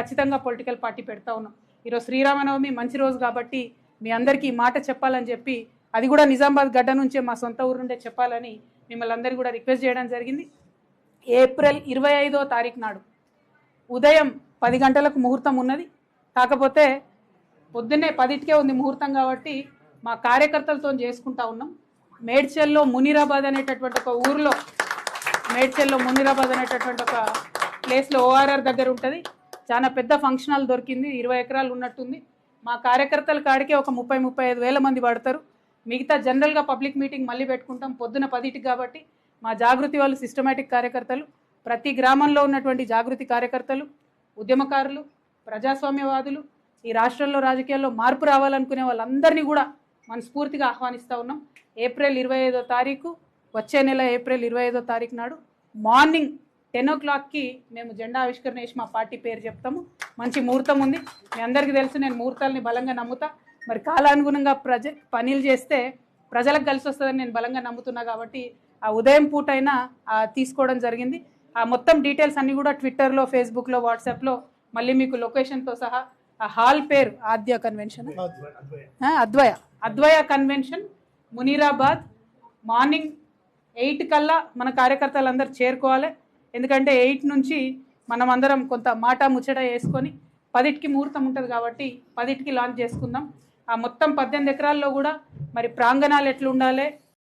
ఖచ్చితంగా political party పెడతా ఉన్నాం. ఈరోజు శ్రీరామనవమి మంచి రోజు కాబట్టి మీ అందరికీ ఈ మాట చెప్పాలని చెప్పి, అది కూడా నిజామాబాద్ గడ్డ నుంచే మా సొంత ఊరు నుండే చెప్పాలని మిమ్మల్ని అందరికీ కూడా రిక్వెస్ట్ చేయడం జరిగింది. ఏప్రిల్ 25వ తారీఖు నాడు ఉదయం 10 గంటలకు ముహూర్తం ఉన్నది. కాకపోతే పొద్దున్నే 10కే ఉంది ముహూర్తం కాబట్టి మా కార్యకర్తలతో చేసుకుంటా ఉన్నాం. మేడ్చల్లో మునీరాబాద్ అనేటటువంటి ఒక ఊరిలో, మేడ్చల్లో మునీరాబాద్ అనేటటువంటి ఒక ప్లేస్లో ORR దగ్గర ఉంటుంది. చాలా పెద్ద ఫంక్షన్ హాల్ దొరికింది, 20 ఎకరాలు ఉన్నట్టుంది. మా కార్యకర్తల కాడికే ఒక 30-35 వేల మంది పడతారు. మిగతా జనరల్గా పబ్లిక్ మీటింగ్ మళ్ళీ పెట్టుకుంటాం పొద్దున 10కి కాబట్టి మా జాగృతి వాళ్ళు సిస్టమేటిక్ కార్యకర్తలు, ప్రతి గ్రామంలో ఉన్నటువంటి జాగృతి కార్యకర్తలు, ఉద్యమకారులు, ప్రజాస్వామ్యవాదులు, ఈ రాష్ట్రంలో రాజకీయాల్లో మార్పు రావాలనుకునే వాళ్ళందరినీ కూడా మనస్ఫూర్తిగా ఆహ్వానిస్తూ ఉన్నాం. ఏప్రిల్ 25వ తారీఖు, వచ్చే నెల ఏప్రిల్ 25వ తారీఖు నాడు మార్నింగ్ 10 o'clockకి మేము జెండా ఆవిష్కరణ చేసి మా పార్టీ పేరు చెప్తాము. మంచి ముహూర్తం ఉంది. మీ అందరికీ తెలుసు, నేను ముహూర్తాలని బలంగా నమ్ముతా. మరి కాలానుగుణంగా పనులు చేస్తే ప్రజలకు కలిసి వస్తుందని నేను బలంగా నమ్ముతున్నా కాబట్టి ఆ ఉదయం పూట అయినా తీసుకోవడం జరిగింది. ఆ మొత్తం డీటెయిల్స్ అన్నీ కూడా ట్విట్టర్లో, ఫేస్బుక్లో, వాట్సాప్లో మళ్ళీ మీకు లొకేషన్తో సహా, ఆ హాల్ పేరు ఆద్య కన్వెన్షన్, అద్వయ కన్వెన్షన్, మునీరాబాద్. మార్నింగ్ 8 కల్లా మన కార్యకర్తలందరూ చేరుకోవాలి. ఎందుకంటే 8 నుంచి మనం అందరం కొంత మాట ముచ్చట వేసుకొని 10కి ముహూర్తం ఉంటుంది కాబట్టి 10కి లాంచ్ చేసుకుందాం. ఆ మొత్తం 18 ఎకరాల్లో కూడా మరి ప్రాంగణాలు ఎట్లా ఉండాలి,